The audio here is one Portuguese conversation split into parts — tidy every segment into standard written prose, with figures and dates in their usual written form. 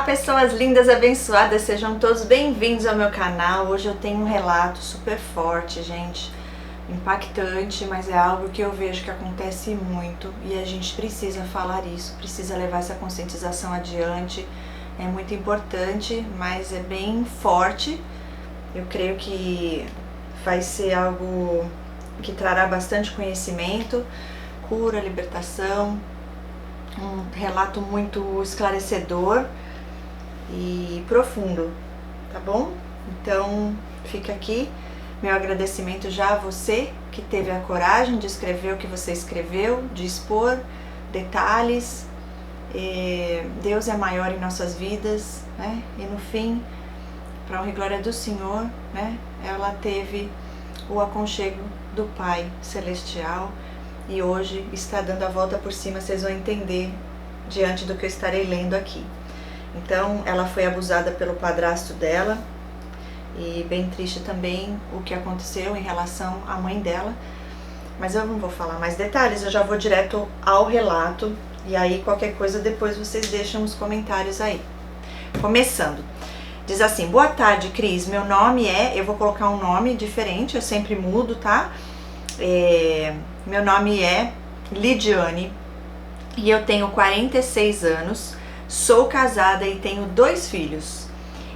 pessoas lindas, abençoadas, sejam todos bem-vindos ao meu canal. Hoje eu tenho um relato super forte, gente, impactante, mas é algo que eu vejo que acontece muito e a gente precisa falar isso, precisa levar essa conscientização adiante. É muito importante, mas é bem forte. Eu creio que vai ser algo que trará bastante conhecimento, cura, libertação, um relato muito esclarecedor e profundo, tá bom? Então fica aqui meu agradecimento já a você que teve a coragem de escrever o que você escreveu, de expor detalhes. Deus é maior em nossas vidas, né? E no fim, para a honra e glória do Senhor, né? Ela teve o aconchego do Pai Celestial e hoje está dando a volta por cima. Vocês vão entender diante do que eu estarei lendo aqui. Então, ela foi abusada pelo padrasto dela e bem triste também o que aconteceu em relação à mãe dela. Mas eu não vou falar mais detalhes, eu já vou direto ao relato e aí qualquer coisa depois vocês deixam nos comentários aí. Começando. Diz assim: boa tarde, Cris, meu nome é... Eu vou colocar um nome diferente, eu sempre mudo, tá? Meu nome é Lidiane e eu tenho 46 anos, sou casada e tenho 2 filhos.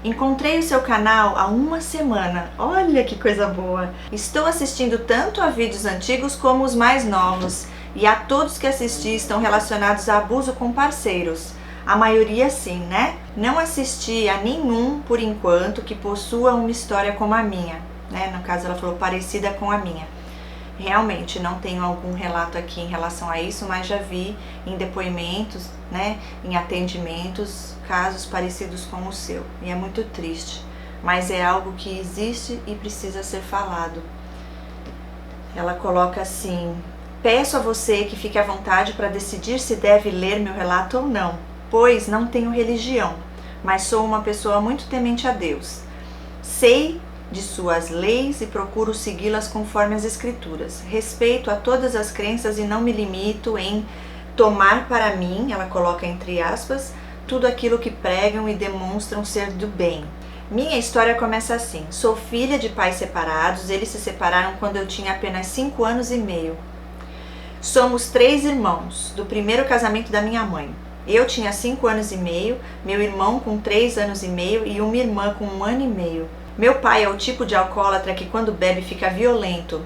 Encontrei o seu canal há uma semana, olha que coisa boa! Estou assistindo tanto a vídeos antigos como os mais novos e a todos que assisti estão relacionados a abuso com parceiros. A maioria sim, né? Não assisti a nenhum por enquanto que possua uma história como a minha, né? No caso ela falou parecida com a minha. Realmente não tenho algum relato aqui em relação a isso, mas já vi em depoimentos, né, em atendimentos, casos parecidos com o seu. E é muito triste, mas é algo que existe e precisa ser falado. Ela coloca assim: peço a você que fique à vontade para decidir se deve ler meu relato ou não, pois não tenho religião, mas sou uma pessoa muito temente a Deus. Sei de suas leis e procuro segui-las conforme as escrituras. Respeito a todas as crenças e não me limito em tomar para mim, ela coloca entre aspas, tudo aquilo que pregam e demonstram ser do bem. Minha história começa assim: sou filha de pais separados, eles se separaram quando eu tinha apenas 5 anos e meio. Somos 3 irmãos, do primeiro casamento da minha mãe. Eu tinha 5 anos e meio, meu irmão com 3 anos e meio e uma irmã com 1 ano e meio. Meu pai é o tipo de alcoólatra que quando bebe fica violento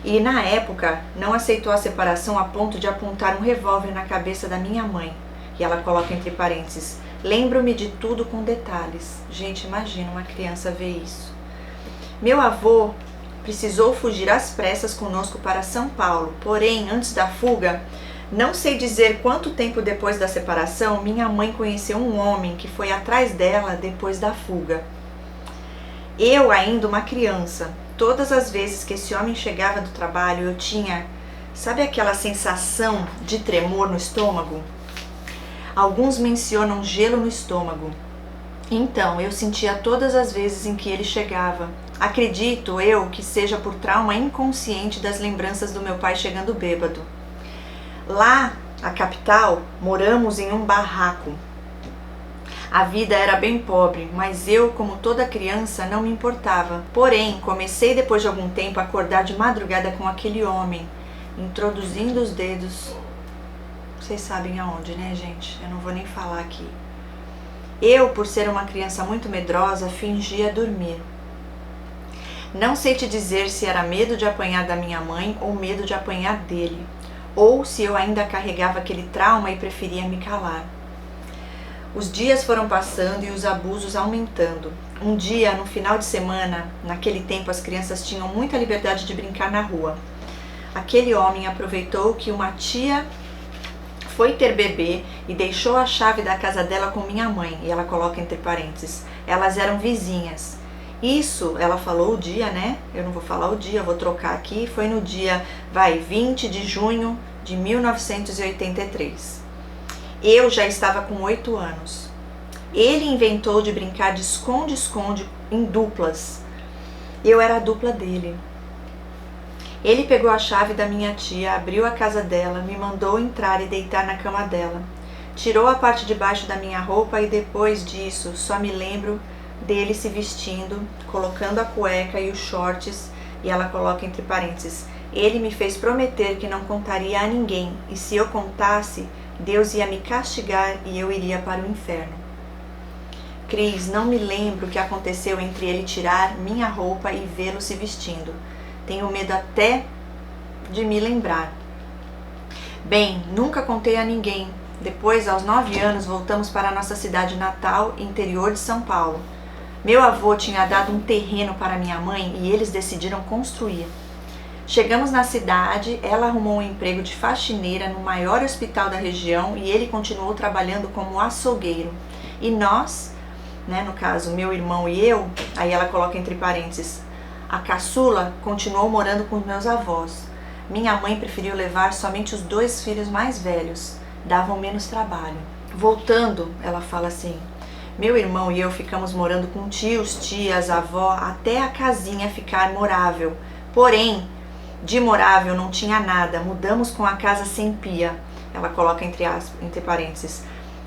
e na época não aceitou a separação a ponto de apontar um revólver na cabeça da minha mãe. E ela coloca entre parênteses: lembro-me de tudo com detalhes. Gente, imagina uma criança ver isso. Meu avô precisou fugir às pressas conosco para São Paulo, porém antes da fuga, não sei dizer quanto tempo depois da separação, minha mãe conheceu um homem que foi atrás dela depois da fuga. Eu, ainda uma criança, todas as vezes que esse homem chegava do trabalho, eu tinha, sabe aquela sensação de tremor no estômago? Alguns mencionam gelo no estômago. Então, eu sentia todas as vezes em que ele chegava. Acredito eu que seja por trauma inconsciente das lembranças do meu pai chegando bêbado. Lá, na capital, moramos em um barraco. A vida era bem pobre, mas eu, como toda criança, não me importava. Porém, comecei depois de algum tempo a acordar de madrugada com aquele homem, introduzindo os dedos. Vocês sabem aonde, né, gente? Eu não vou nem falar aqui. Eu, por ser uma criança muito medrosa, fingia dormir. Não sei te dizer se era medo de apanhar da minha mãe ou medo de apanhar dele, ou se eu ainda carregava aquele trauma e preferia me calar. Os dias foram passando e os abusos aumentando. Um dia, no final de semana, naquele tempo as crianças tinham muita liberdade de brincar na rua. Aquele homem aproveitou que uma tia foi ter bebê e deixou a chave da casa dela com minha mãe. E ela coloca entre parênteses: elas eram vizinhas. Isso, ela falou o dia, né? Eu não vou falar o dia, eu vou trocar aqui. Foi no dia, 20 de junho de 1983. Eu já estava com 8 anos. Ele inventou de brincar de esconde-esconde em duplas. Eu era a dupla dele. Ele pegou a chave da minha tia, abriu a casa dela, me mandou entrar e deitar na cama dela. Tirou a parte de baixo da minha roupa e depois disso só me lembro dele se vestindo, colocando a cueca e os shorts, e ela coloca entre parênteses: ele me fez prometer que não contaria a ninguém, e se eu contasse, Deus ia me castigar e eu iria para o inferno. Cris, não me lembro o que aconteceu entre ele tirar minha roupa e vê-lo se vestindo. Tenho medo até de me lembrar. Bem, nunca contei a ninguém. Depois, aos 9 anos, voltamos para a nossa cidade natal, interior de São Paulo. Meu avô tinha dado um terreno para minha mãe e eles decidiram construir. Chegamos na cidade, ela arrumou um emprego de faxineira no maior hospital da região e ele continuou trabalhando como açougueiro. E nós, no caso, meu irmão e eu, aí ela coloca entre parênteses, a caçula continuou morando com meus avós. Minha mãe preferiu levar somente os 2 filhos mais velhos, davam menos trabalho. Voltando, ela fala assim: meu irmão e eu ficamos morando com tios, tias, avó, até a casinha ficar morável. Porém, de morável não tinha nada, mudamos com a casa sem pia. Ela coloca entre parênteses.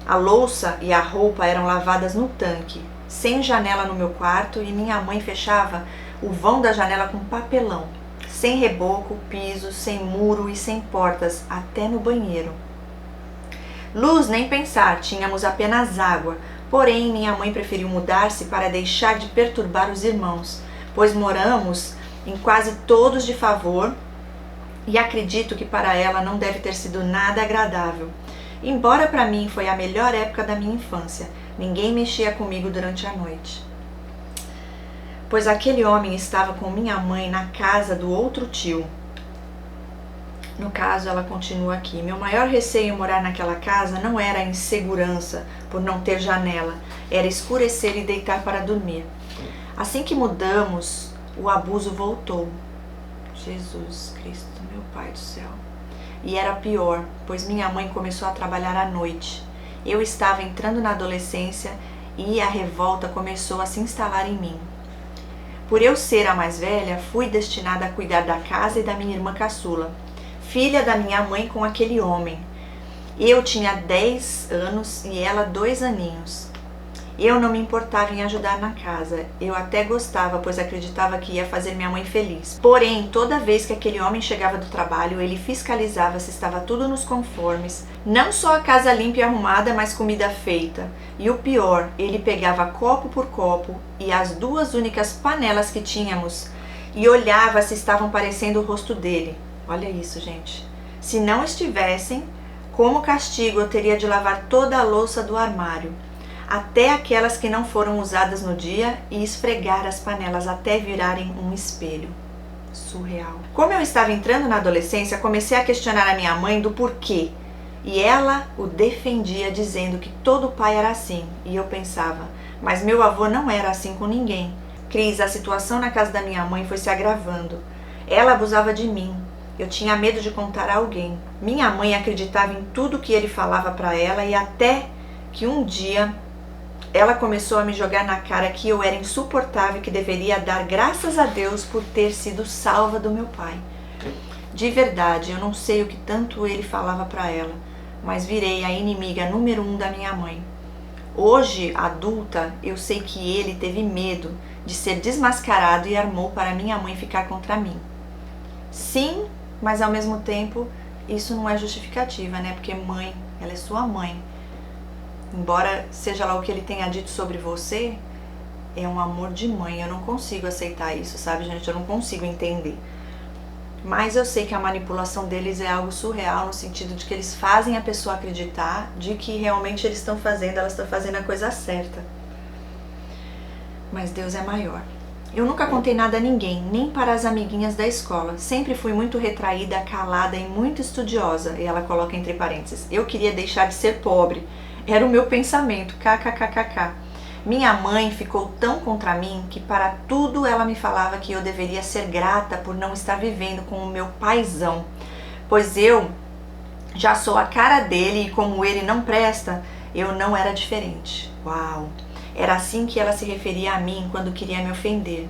A louça e a roupa eram lavadas no tanque, sem janela no meu quarto, e minha mãe fechava o vão da janela com papelão, sem reboco, piso, sem muro e sem portas, até no banheiro. Luz nem pensar, tínhamos apenas água, porém minha mãe preferiu mudar-se para deixar de perturbar os irmãos, pois moramos em quase todos de favor e acredito que para ela não deve ter sido nada agradável. Embora para mim foi a melhor época da minha infância, ninguém mexia comigo durante a noite. Pois aquele homem estava com minha mãe na casa do outro tio. No caso, ela continua aqui: meu maior receio em morar naquela casa não era a insegurança por não ter janela, era escurecer e deitar para dormir. Assim que mudamos, o abuso voltou. Jesus Cristo, meu Pai do céu. E era pior, pois minha mãe começou a trabalhar à noite. Eu estava entrando na adolescência e a revolta começou a se instalar em mim. Por eu ser a mais velha, fui destinada a cuidar da casa e da minha irmã caçula, filha da minha mãe com aquele homem. Eu tinha 10 anos e ela 2 aninhos. Eu não me importava em ajudar na casa, eu até gostava, pois acreditava que ia fazer minha mãe feliz. Porém, toda vez que aquele homem chegava do trabalho, ele fiscalizava se estava tudo nos conformes, não só a casa limpa e arrumada, mas comida feita. E o pior, ele pegava copo por copo e as 2 únicas panelas que tínhamos e olhava se estavam parecendo o rosto dele. Olha isso, gente. Se não estivessem, como castigo eu teria de lavar toda a louça do armário, até aquelas que não foram usadas no dia, e esfregar as panelas até virarem um espelho. Surreal. Como eu estava entrando na adolescência, comecei a questionar a minha mãe do porquê, e ela o defendia dizendo que todo pai era assim, e eu pensava, mas meu avô não era assim com ninguém. Cris, a situação na casa da minha mãe foi se agravando. Ela abusava de mim. Eu tinha medo de contar a alguém. Minha mãe acreditava em tudo que ele falava para ela, e até que um dia ela começou a me jogar na cara que eu era insuportável e que deveria dar graças a Deus por ter sido salva do meu pai. De verdade, eu não sei o que tanto ele falava para ela, mas virei a inimiga número 1 da minha mãe. Hoje, adulta, eu sei que ele teve medo de ser desmascarado e armou para minha mãe ficar contra mim. Sim, mas ao mesmo tempo, isso não é justificativa, né? Porque mãe, ela é sua mãe. Embora seja lá o que ele tenha dito sobre você, é um amor de mãe. Eu não consigo aceitar isso, sabe, gente? Eu não consigo entender. Mas eu sei que a manipulação deles é algo surreal, no sentido de que eles fazem a pessoa acreditar de que realmente eles estão fazendo, elas estão fazendo a coisa certa. Mas Deus é maior. Eu nunca contei nada a ninguém, nem para as amiguinhas da escola. Sempre fui muito retraída, calada e muito estudiosa. E ela coloca entre parênteses: eu queria deixar de ser pobre. Era o meu pensamento, kkkk. Minha mãe ficou tão contra mim que para tudo ela me falava que eu deveria ser grata por não estar vivendo com o meu paizão, pois eu já sou a cara dele e como ele não presta, eu não era diferente. Uau! Era assim que ela se referia a mim quando queria me ofender.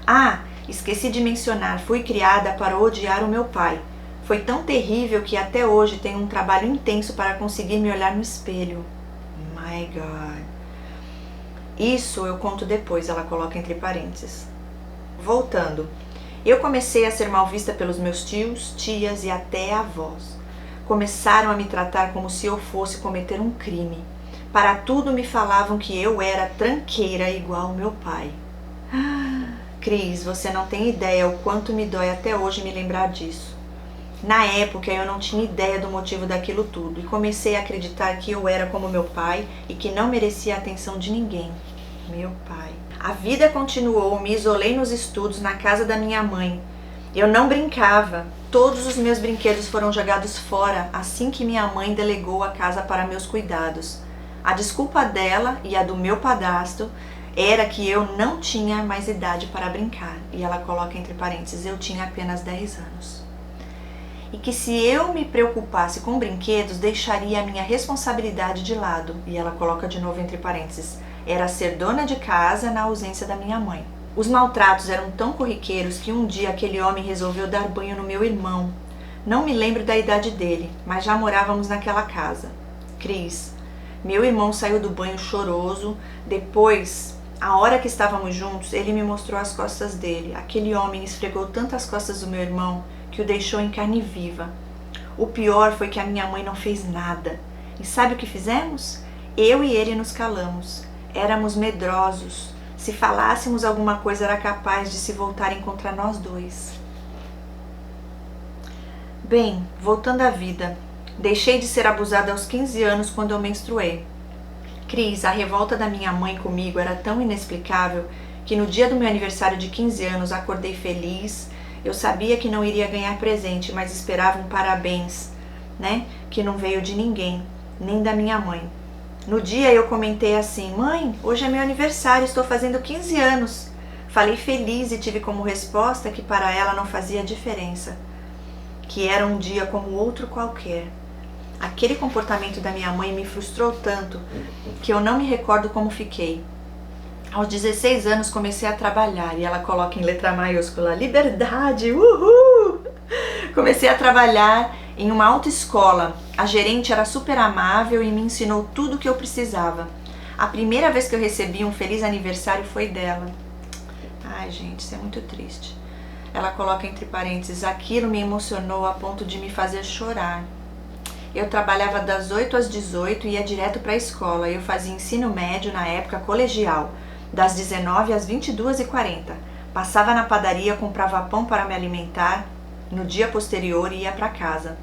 Ah, esqueci de mencionar, fui criada para odiar o meu pai. Foi tão terrível que até hoje tenho um trabalho intenso para conseguir me olhar no espelho. My God. Isso eu conto depois, ela coloca entre parênteses. Voltando. Eu comecei a ser mal vista pelos meus tios, tias e até avós. Começaram a me tratar como se eu fosse cometer um crime. Para tudo me falavam que eu era tranqueira igual meu pai. Cris, você não tem ideia o quanto me dói até hoje me lembrar disso. Na época eu não tinha ideia do motivo daquilo tudo e comecei a acreditar que eu era como meu pai e que não merecia a atenção de ninguém. Meu pai. A vida continuou, me isolei nos estudos na casa da minha mãe. Eu não brincava. Todos os meus brinquedos foram jogados fora assim que minha mãe delegou a casa para meus cuidados. A desculpa dela e a do meu padrasto era que eu não tinha mais idade para brincar. E ela coloca entre parênteses, eu tinha apenas 10 anos. E que se eu me preocupasse com brinquedos, deixaria a minha responsabilidade de lado. E ela coloca de novo entre parênteses, era ser dona de casa na ausência da minha mãe. Os maltratos eram tão corriqueiros que um dia aquele homem resolveu dar banho no meu irmão. Não me lembro da idade dele, mas já morávamos naquela casa. Cris, meu irmão saiu do banho choroso. Depois, a hora que estávamos juntos, ele me mostrou as costas dele. Aquele homem esfregou tanto as costas do meu irmão que o deixou em carne viva. O pior foi que a minha mãe não fez nada. E sabe o que fizemos? Eu e ele nos calamos. Éramos medrosos. Se falássemos alguma coisa era capaz de se voltarem contra nós dois. Bem, voltando à vida. Deixei de ser abusada aos 15 anos quando eu menstruei. Cris, a revolta da minha mãe comigo era tão inexplicável que no dia do meu aniversário de 15 anos acordei feliz. Eu sabia que não iria ganhar presente, mas esperava um parabéns, né? Que não veio de ninguém, nem da minha mãe. No dia eu comentei assim, mãe, hoje é meu aniversário, estou fazendo 15 anos. Falei feliz e tive como resposta que para ela não fazia diferença, que era um dia como outro qualquer. Aquele comportamento da minha mãe me frustrou tanto que eu não me recordo como fiquei. Aos 16 anos comecei a trabalhar e ela coloca em letra maiúscula, liberdade, uhul! Comecei a trabalhar em uma autoescola. A gerente era super amável e me ensinou tudo o que eu precisava. A primeira vez que eu recebi um feliz aniversário foi dela. Ai, gente, isso é muito triste. Ela coloca entre parênteses, aquilo me emocionou a ponto de me fazer chorar. Eu trabalhava das 8 às 18 e ia direto para a escola. Eu fazia ensino médio na época colegial, das 19 às 22h40. Passava na padaria, comprava pão para me alimentar. No dia posterior ia para casa.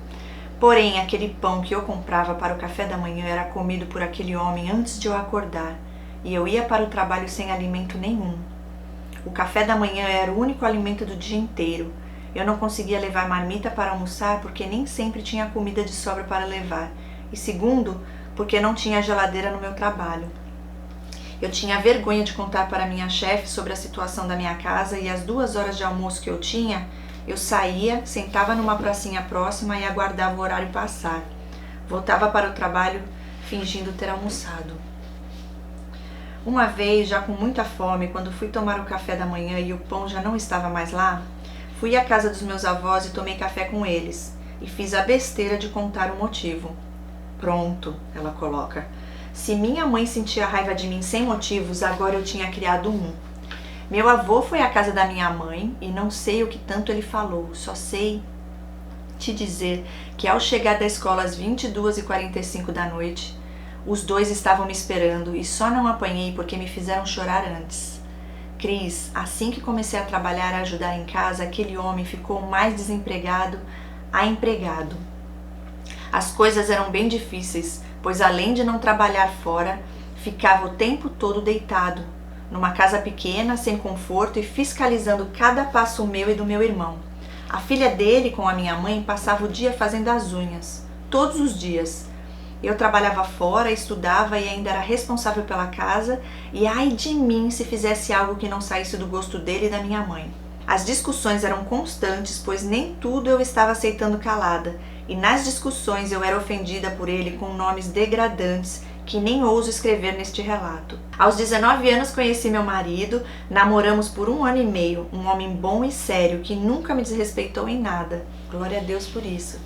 Porém, aquele pão que eu comprava para o café da manhã era comido por aquele homem antes de eu acordar. E eu ia para o trabalho sem alimento nenhum. O café da manhã era o único alimento do dia inteiro. Eu não conseguia levar marmita para almoçar porque nem sempre tinha comida de sobra para levar. E segundo, porque não tinha geladeira no meu trabalho. Eu tinha vergonha de contar para minha chefe sobre a situação da minha casa e as 2 horas de almoço que eu tinha, eu saía, sentava numa pracinha próxima e aguardava o horário passar. Voltava para o trabalho fingindo ter almoçado. Uma vez, já com muita fome, quando fui tomar o café da manhã e o pão já não estava mais lá, fui à casa dos meus avós e tomei café com eles. E fiz a besteira de contar o motivo. Pronto, ela coloca. Se minha mãe sentia raiva de mim sem motivos, agora eu tinha criado um. Meu avô foi à casa da minha mãe e não sei o que tanto ele falou, só sei te dizer que ao chegar da escola às 22h45 da noite, os dois estavam me esperando e só não apanhei porque me fizeram chorar antes. Cris, assim que comecei a trabalhar e ajudar em casa, aquele homem ficou mais desempregado a empregado. As coisas eram bem difíceis, pois além de não trabalhar fora, ficava o tempo todo deitado, numa casa pequena, sem conforto e fiscalizando cada passo meu e do meu irmão. A filha dele, com a minha mãe, passava o dia fazendo as unhas, todos os dias. Eu trabalhava fora, estudava e ainda era responsável pela casa, e ai de mim se fizesse algo que não saísse do gosto dele e da minha mãe. As discussões eram constantes, pois nem tudo eu estava aceitando calada, e nas discussões eu era ofendida por ele com nomes degradantes que nem ouso escrever neste relato. Aos 19 anos conheci meu marido, namoramos por 1 ano e meio, um homem bom e sério que nunca me desrespeitou em nada. Glória a Deus por isso.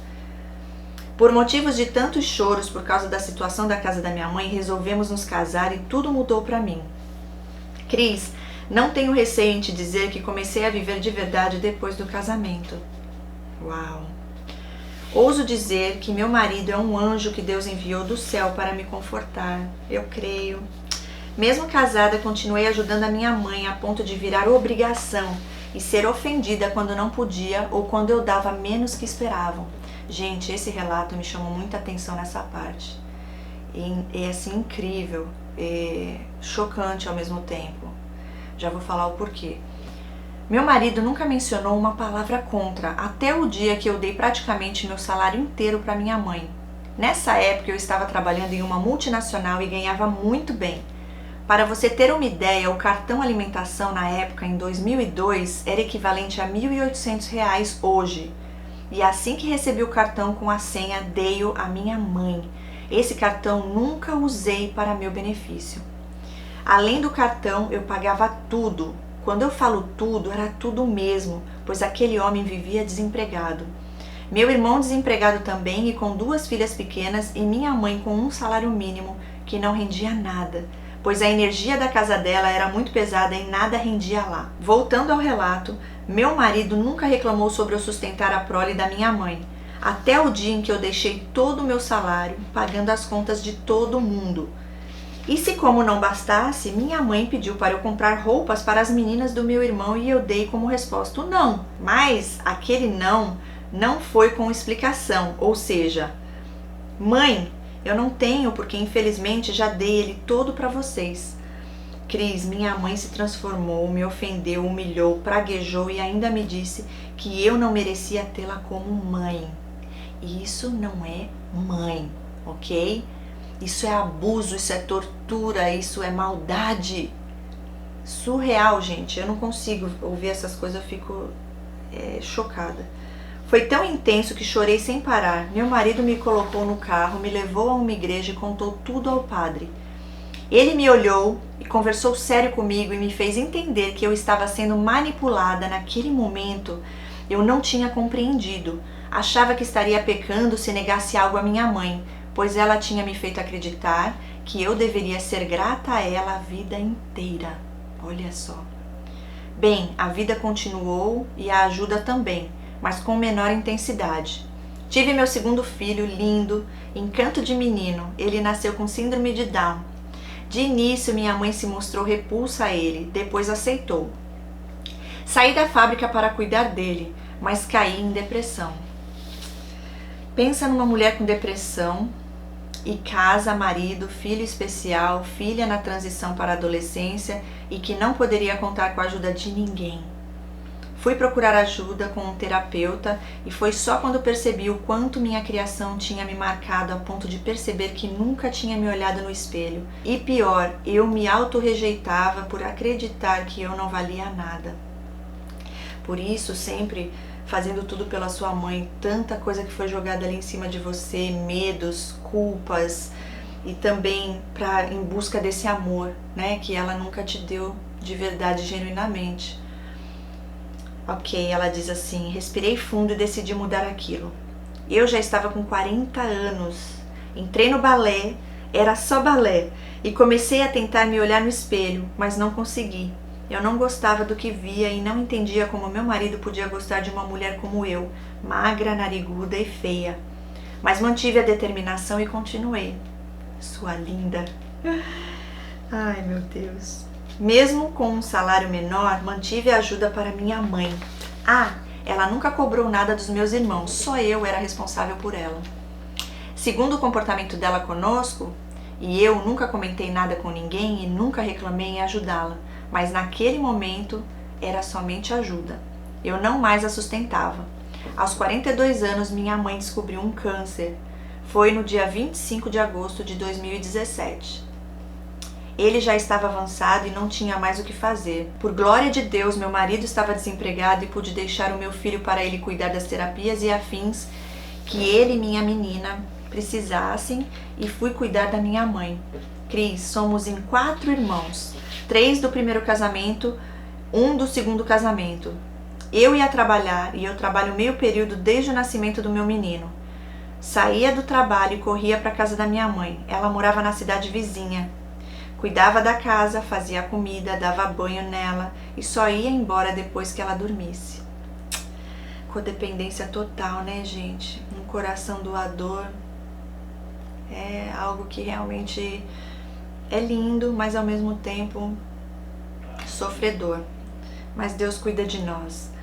Por motivos de tantos choros por causa da situação da casa da minha mãe, resolvemos nos casar e tudo mudou para mim. Cris, não tenho receio em te dizer que comecei a viver de verdade depois do casamento. Uau! Ouso dizer que meu marido é um anjo que Deus enviou do céu para me confortar. Eu creio. Mesmo casada, continuei ajudando a minha mãe a ponto de virar obrigação e ser ofendida quando não podia ou quando eu dava menos que esperavam. Gente, esse relato me chamou muita atenção nessa parte. É assim incrível, chocante ao mesmo tempo. Já vou falar o porquê. Meu marido nunca mencionou uma palavra contra, até o dia que eu dei praticamente meu salário inteiro para minha mãe. Nessa época eu estava trabalhando em uma multinacional e ganhava muito bem. Para você ter uma ideia, o cartão alimentação na época, em 2002, era equivalente a R$ 1.800 hoje. E assim que recebi o cartão com a senha, dei-o à minha mãe. Esse cartão nunca usei para meu benefício. Além do cartão, eu pagava tudo. Quando eu falo tudo, era tudo mesmo, pois aquele homem vivia desempregado. Meu irmão desempregado também e com 2 filhas pequenas e minha mãe com um salário mínimo que não rendia nada, pois a energia da casa dela era muito pesada e nada rendia lá. Voltando ao relato, meu marido nunca reclamou sobre eu sustentar a prole da minha mãe, até o dia em que eu deixei todo o meu salário pagando as contas de todo mundo. E se como não bastasse, minha mãe pediu para eu comprar roupas para as meninas do meu irmão e eu dei como resposta o não. Mas aquele não foi com explicação, ou seja, mãe, eu não tenho porque infelizmente já dei ele todo para vocês. Cris, minha mãe se transformou, me ofendeu, humilhou, praguejou e ainda me disse que eu não merecia tê-la como mãe. E isso não é mãe, ok? Isso é abuso, isso é tortura, isso é maldade. Surreal, gente. Eu não consigo ouvir essas coisas, eu fico chocada. Foi tão intenso que chorei sem parar. Meu marido me colocou no carro, me levou a uma igreja e contou tudo ao padre. Ele me olhou e conversou sério comigo e me fez entender que eu estava sendo manipulada naquele momento. Eu não tinha compreendido. Achava que estaria pecando se negasse algo à minha mãe, pois ela tinha me feito acreditar que eu deveria ser grata a ela a vida inteira. Olha só. Bem, a vida continuou e a ajuda também, mas com menor intensidade. Tive meu segundo filho, lindo, encanto de menino. Ele nasceu com síndrome de Down. De início, minha mãe se mostrou repulsa a ele, depois aceitou. Saí da fábrica para cuidar dele, mas caí em depressão. Pensa numa mulher com depressão e casa, marido, filho especial, filha na transição para a adolescência e que não poderia contar com a ajuda de ninguém. Fui procurar ajuda com um terapeuta e foi só quando percebi o quanto minha criação tinha me marcado a ponto de perceber que nunca tinha me olhado no espelho. E pior, eu me autorrejeitava por acreditar que eu não valia nada. Por isso, sempre fazendo tudo pela sua mãe, tanta coisa que foi jogada ali em cima de você, medos, culpas e também em busca desse amor, né, que ela nunca te deu de verdade, genuinamente. Ok, ela diz assim, respirei fundo e decidi mudar aquilo. Eu já estava com 40 anos, entrei no balé, era só balé, e comecei a tentar me olhar no espelho, mas não consegui. Eu não gostava do que via e não entendia como meu marido podia gostar de uma mulher como eu, magra, nariguda e feia. Mas mantive a determinação e continuei. Sua linda. Ai, meu Deus. Mesmo com um salário menor, mantive a ajuda para minha mãe. Ela nunca cobrou nada dos meus irmãos, só eu era responsável por ela. Segundo o comportamento dela conosco, e eu nunca comentei nada com ninguém e nunca reclamei em ajudá-la, mas naquele momento era somente ajuda. Eu não mais a sustentava. Aos 42 anos, minha mãe descobriu um câncer. Foi no dia 25 de agosto de 2017. Ele já estava avançado e não tinha mais o que fazer. Por glória de Deus, meu marido estava desempregado e pude deixar o meu filho para ele cuidar das terapias e afins que ele e minha menina precisassem e fui cuidar da minha mãe. Cris, somos em 4 irmãos, 3 do primeiro casamento, 1 do segundo casamento. Eu ia trabalhar e eu trabalho meio período desde o nascimento do meu menino. Saía do trabalho e corria para a casa da minha mãe. Ela morava na cidade vizinha. Cuidava da casa, fazia a comida, dava banho nela e só ia embora depois que ela dormisse. Codependência total, né, gente? Um coração doador é algo que realmente é lindo, mas ao mesmo tempo sofredor. Mas Deus cuida de nós.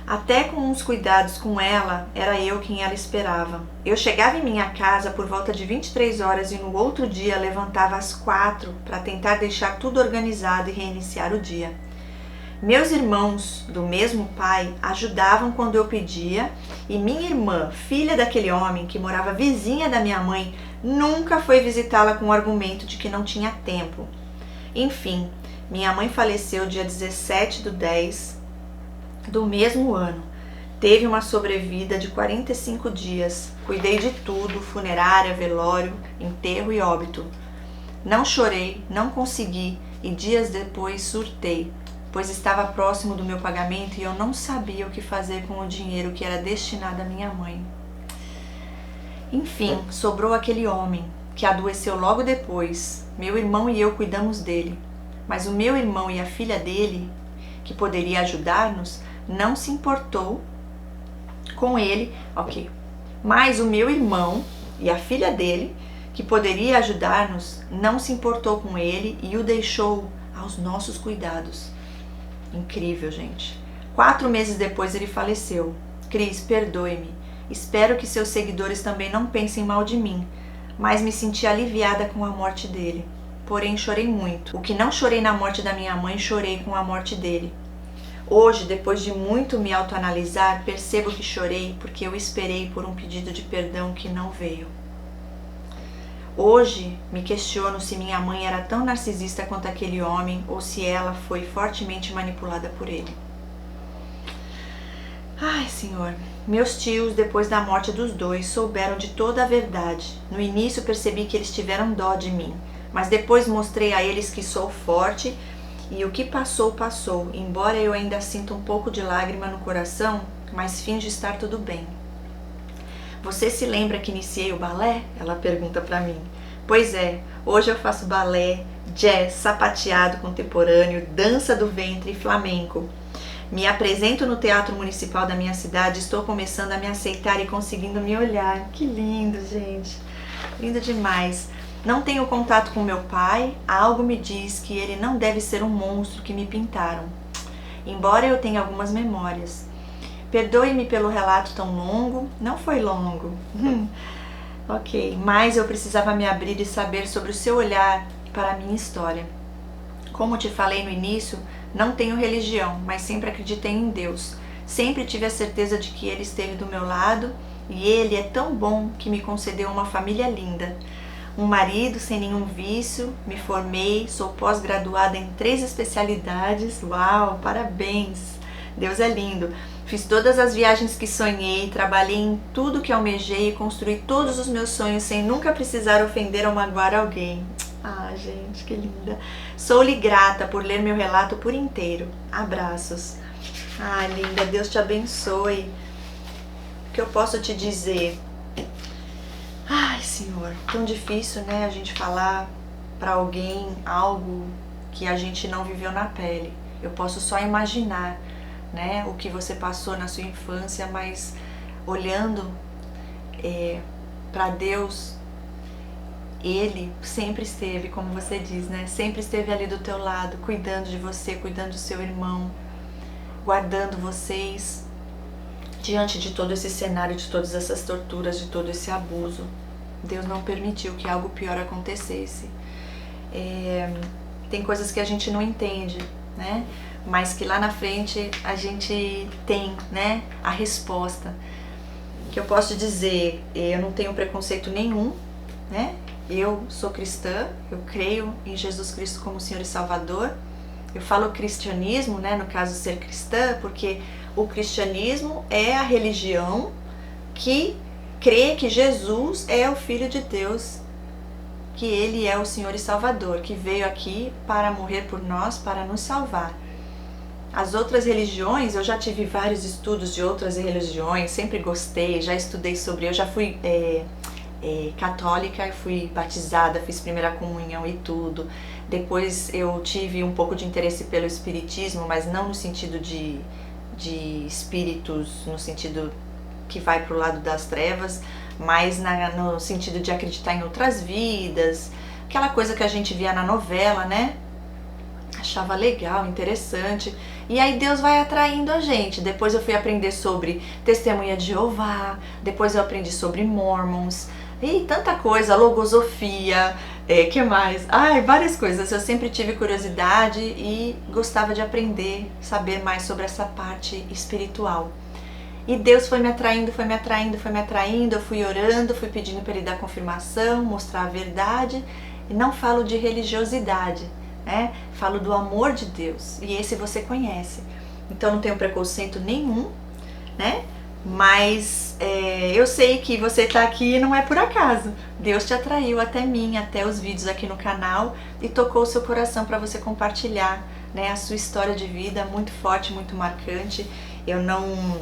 Até com os cuidados com ela, era eu quem ela esperava. Eu chegava em minha casa por volta de 23 horas e no outro dia levantava às 4 para tentar deixar tudo organizado e reiniciar o dia. Meus irmãos do mesmo pai ajudavam quando eu pedia e minha irmã, filha daquele homem que morava vizinha da minha mãe, nunca foi visitá-la com o argumento de que não tinha tempo. Enfim, minha mãe faleceu dia 17/10 do mesmo ano. Teve uma sobrevida de 45 dias. Cuidei de tudo, funerária, velório, enterro e óbito. Não chorei, não consegui e dias depois surtei, pois estava próximo do meu pagamento e eu não sabia o que fazer com o dinheiro que era destinado à minha mãe. Enfim, sobrou aquele homem que adoeceu logo depois. Meu irmão e eu cuidamos dele, mas o meu irmão e a filha dele, que poderia ajudar-nos, não se importou com ele, ok. Mas o meu irmão e a filha dele, que poderia ajudar-nos, não se importou com ele e o deixou aos nossos cuidados. Incrível, gente. 4 meses depois ele faleceu. Cris, perdoe-me. Espero que seus seguidores também não pensem mal de mim, mas me senti aliviada com a morte dele. Porém, chorei muito. O que não chorei na morte da minha mãe, chorei com a morte dele. Hoje, depois de muito me autoanalisar, percebo que chorei porque eu esperei por um pedido de perdão que não veio. Hoje, me questiono se minha mãe era tão narcisista quanto aquele homem ou se ela foi fortemente manipulada por ele. Ai, Senhor, meus tios, depois da morte dos dois, souberam de toda a verdade. No início percebi que eles tiveram dó de mim, mas depois mostrei a eles que sou forte e o que passou, passou. Embora eu ainda sinta um pouco de lágrima no coração, mas finjo estar tudo bem. Você se lembra que iniciei o balé? Ela pergunta pra mim. Pois é, hoje eu faço balé, jazz, sapateado contemporâneo, dança do ventre e flamenco. Me apresento no Teatro Municipal da minha cidade, estou começando a me aceitar e conseguindo me olhar. Que lindo, gente. Lindo demais. Não tenho contato com meu pai, algo me diz que ele não deve ser um monstro que me pintaram, embora eu tenha algumas memórias. Perdoe-me pelo relato tão longo, não foi longo. Ok, mas eu precisava me abrir e saber sobre o seu olhar para a minha história. Como te falei no início, não tenho religião, mas sempre acreditei em Deus. Sempre tive a certeza de que Ele esteve do meu lado e Ele é tão bom que me concedeu uma família linda. Um marido sem nenhum vício, me formei, sou pós-graduada em 3 especialidades. Uau, parabéns! Deus é lindo. Fiz todas as viagens que sonhei, trabalhei em tudo que almejei e construí todos os meus sonhos sem nunca precisar ofender ou magoar alguém. Ah, gente, que linda. Sou-lhe grata por ler meu relato por inteiro. Abraços. Ah, linda, Deus te abençoe. O que eu posso te dizer? Ai, Senhor, tão difícil, né, a gente falar para alguém algo que a gente não viveu na pele. Eu posso só imaginar, né, o que você passou na sua infância, mas olhando para Deus, Ele sempre esteve, como você diz, né, sempre esteve ali do teu lado, cuidando de você, cuidando do seu irmão, guardando vocês diante de todo esse cenário, de todas essas torturas, de todo esse abuso. Deus não permitiu que algo pior acontecesse. Tem coisas que a gente não entende, né? Mas que lá na frente a gente tem, né, a resposta. Que eu posso dizer, eu não tenho preconceito nenhum, né? Eu sou cristã, eu creio em Jesus Cristo como Senhor e Salvador. Eu falo cristianismo, né, no caso ser cristã, porque o cristianismo é a religião que crê que Jesus é o Filho de Deus, que Ele é o Senhor e Salvador, que veio aqui para morrer por nós, para nos salvar. As outras religiões, eu já tive vários estudos de outras religiões, sempre gostei, já estudei sobre, eu já fui católica, fui batizada, fiz primeira comunhão e tudo. Depois eu tive um pouco de interesse pelo espiritismo, mas não no sentido de espíritos, no sentido que vai para o lado das trevas, mas no sentido de acreditar em outras vidas, aquela coisa que a gente via na novela, né? Achava legal, interessante. E aí Deus vai atraindo a gente. Depois eu fui aprender sobre Testemunha de Jeová, depois eu aprendi sobre Mormons, e tanta coisa, logosofia, que mais? Ai, várias coisas. Eu sempre tive curiosidade e gostava de aprender, saber mais sobre essa parte espiritual. E Deus foi me atraindo, foi me atraindo, foi me atraindo. Eu fui orando, fui pedindo para Ele dar confirmação, mostrar a verdade. E não falo de religiosidade, né? Falo do amor de Deus, e esse você conhece. Então não tenho preconceito nenhum, né? Mas eu sei que você está aqui e não é por acaso. Deus te atraiu até mim, até os vídeos aqui no canal, e tocou o seu coração para você compartilhar, né, a sua história de vida muito forte, muito marcante. Eu não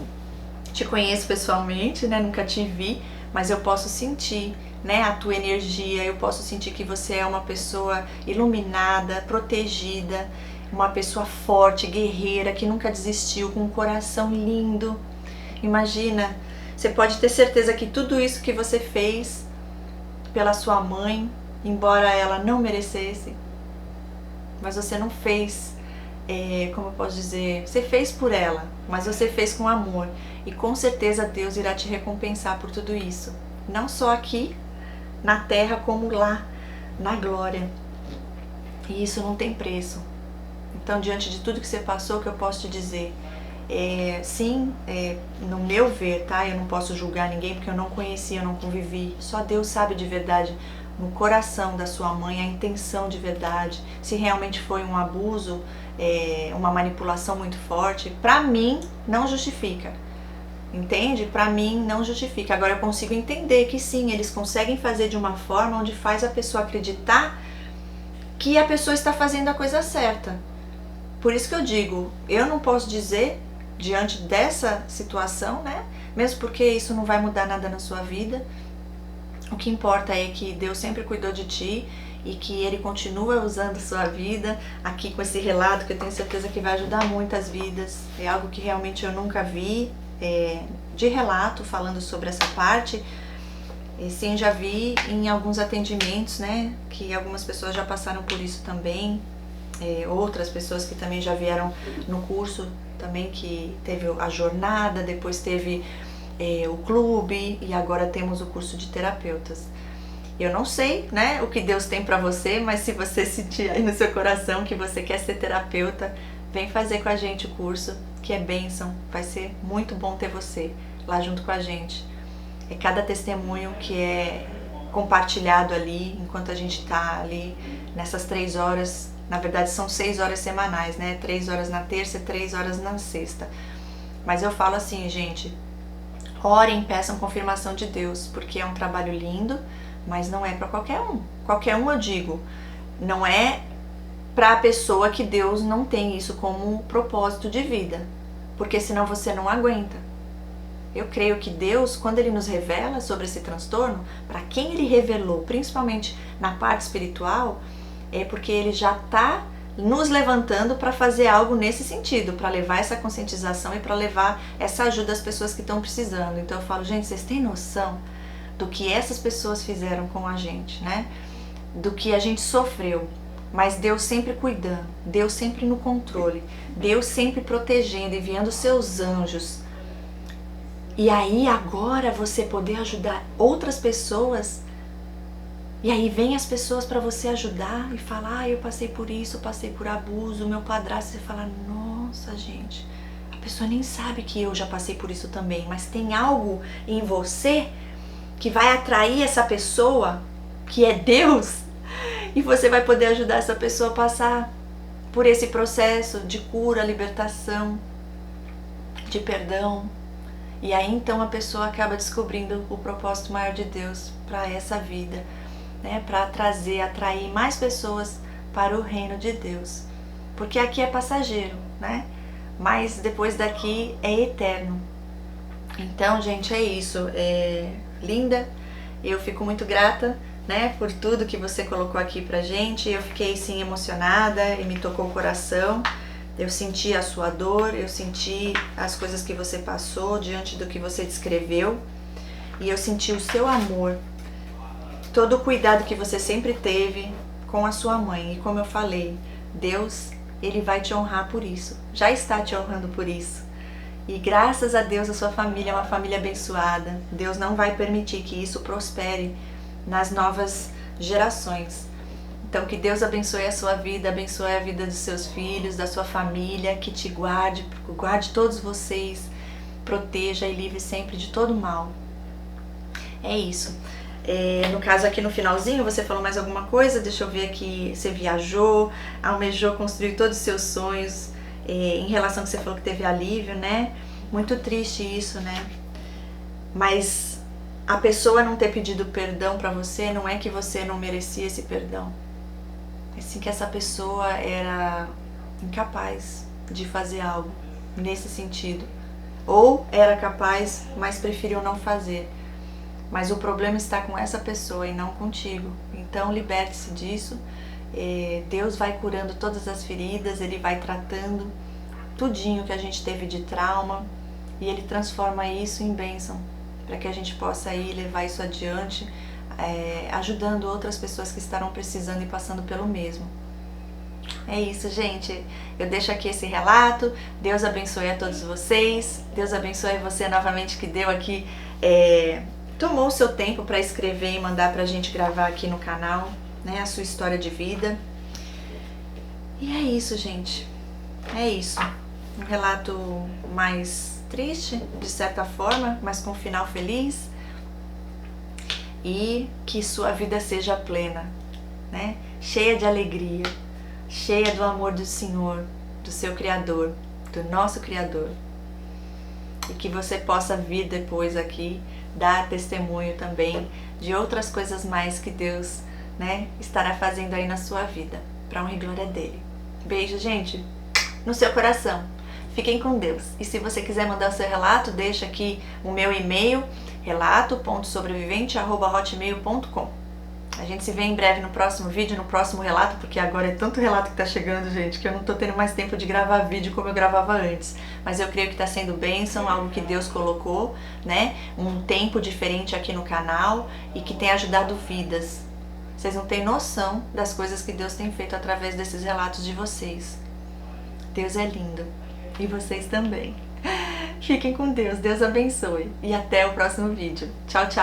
te conheço pessoalmente, né? Nunca te vi, mas eu posso sentir, né, a tua energia, eu posso sentir que você é uma pessoa iluminada, protegida, uma pessoa forte, guerreira, que nunca desistiu, com um coração lindo. Imagina, você pode ter certeza que tudo isso que você fez pela sua mãe, embora ela não merecesse, mas você não fez, como eu posso dizer, você fez por ela, mas você fez com amor, e com certeza Deus irá te recompensar por tudo isso, não só aqui na terra, como lá na glória. E isso não tem preço. Então, diante de tudo que você passou, o que eu posso te dizer? Sim, no meu ver, tá? Eu não posso julgar ninguém porque eu não conheci, eu não convivi. Só Deus sabe de verdade, no coração da sua mãe, a intenção de verdade. Se realmente foi um abuso, uma manipulação muito forte, pra mim não justifica. Entende? Pra mim não justifica. Agora eu consigo entender que sim, eles conseguem fazer de uma forma onde faz a pessoa acreditar que a pessoa está fazendo a coisa certa. Por isso que eu digo, eu não posso dizer, diante dessa situação, né? Mesmo porque isso não vai mudar nada na sua vida. O que importa é que Deus sempre cuidou de ti e que Ele continua usando sua vida aqui com esse relato, que eu tenho certeza que vai ajudar muitas vidas. É algo que realmente eu nunca vi de relato falando sobre essa parte. E sim, já vi em alguns atendimentos, né, que algumas pessoas já passaram por isso também, outras pessoas que também já vieram no curso também, que teve a jornada, depois teve o clube e agora temos o curso de terapeutas. Eu não sei, né, o que Deus tem pra você, mas se você sentir aí no seu coração que você quer ser terapeuta, vem fazer com a gente o curso, que é bênção. Vai ser muito bom ter você lá junto com a gente. É cada testemunho que é compartilhado ali, enquanto a gente tá ali nessas 3 horas, na verdade são 6 horas semanais, né? 3 horas na terça e 3 horas na sexta. Mas eu falo assim, gente, orem, peçam confirmação de Deus, porque é um trabalho lindo, mas não é para qualquer um. Qualquer um, eu digo, não é para a pessoa que Deus não tem isso como propósito de vida, porque senão você não aguenta. Eu creio que Deus, quando Ele nos revela sobre esse transtorno, para quem Ele revelou, principalmente na parte espiritual, é porque Ele já está nos levantando para fazer algo nesse sentido, para levar essa conscientização e para levar essa ajuda às pessoas que estão precisando. Então eu falo, gente, vocês têm noção do que essas pessoas fizeram com a gente, né? Do que a gente sofreu, mas Deus sempre cuidando, Deus sempre no controle, Deus sempre protegendo, enviando seus anjos. E aí agora você poder ajudar outras pessoas, e aí vem as pessoas para você ajudar e falar, eu passei por isso, eu passei por abuso, meu padrasto, você fala, nossa gente, a pessoa nem sabe que eu já passei por isso também, mas tem algo em você que vai atrair essa pessoa, que é Deus, e você vai poder ajudar essa pessoa a passar por esse processo de cura, libertação, de perdão. E aí então a pessoa acaba descobrindo o propósito maior de Deus para essa vida, né? Para atrair mais pessoas para o reino de Deus. Porque aqui é passageiro, né? Mas depois daqui é eterno. Então, gente, é isso. Linda, eu fico muito grata, né, por tudo que você colocou aqui pra gente. Eu fiquei, sim, emocionada e me tocou o coração. Eu senti a sua dor, eu senti as coisas que você passou diante do que você descreveu. E eu senti o seu amor, todo o cuidado que você sempre teve com a sua mãe. E como eu falei, Deus, Ele vai te honrar por isso. Já está te honrando por isso. E graças a Deus a sua família é uma família abençoada. Deus não vai permitir que isso prospere nas novas gerações. Então que Deus abençoe a sua vida, abençoe a vida dos seus filhos, da sua família, que te guarde todos vocês, proteja e livre sempre de todo mal. É isso. No caso aqui no finalzinho, você falou mais alguma coisa? Deixa eu ver aqui. Você viajou, almejou construir todos os seus sonhos. Em relação ao que você falou que teve alívio, né? Muito triste isso, né? Mas a pessoa não ter pedido perdão pra você não é que você não merecia esse perdão. É sim que essa pessoa era incapaz de fazer algo nesse sentido. Ou era capaz, mas preferiu não fazer. Mas o problema está com essa pessoa e não contigo. Então liberte-se disso. Deus vai curando todas as feridas, Ele vai tratando tudinho que a gente teve de trauma e Ele transforma isso em bênção, para que a gente possa aí levar isso adiante, ajudando outras pessoas que estarão precisando e passando pelo mesmo. É isso, gente. Eu deixo aqui esse relato. Deus abençoe a todos vocês. Deus abençoe você novamente que deu aqui, tomou o seu tempo para escrever e mandar pra gente gravar aqui no canal, né, a sua história de vida. E é isso, gente. É isso. Um relato mais triste, de certa forma, mas com um final feliz. E que sua vida seja plena, né? Cheia de alegria, cheia do amor do Senhor, do seu Criador, do nosso Criador. E que você possa vir depois aqui dar testemunho também de outras coisas mais que Deus, né, estará fazendo aí na sua vida, para honra e glória dele. Beijo, gente, no seu coração. Fiquem com Deus. E se você quiser mandar o seu relato, deixa aqui o meu e-mail, relato.sobrevivente@hotmail.com. A gente se vê em breve no próximo vídeo, no próximo relato, porque agora é tanto relato que tá chegando, gente, que eu não tô tendo mais tempo de gravar vídeo como eu gravava antes. Mas eu creio que tá sendo bênção, algo que Deus colocou, né? Um tempo diferente aqui no canal e que tem ajudado vidas. Vocês não têm noção das coisas que Deus tem feito através desses relatos de vocês. Deus é lindo. E vocês também. Fiquem com Deus. Deus abençoe. E até o próximo vídeo. Tchau, tchau.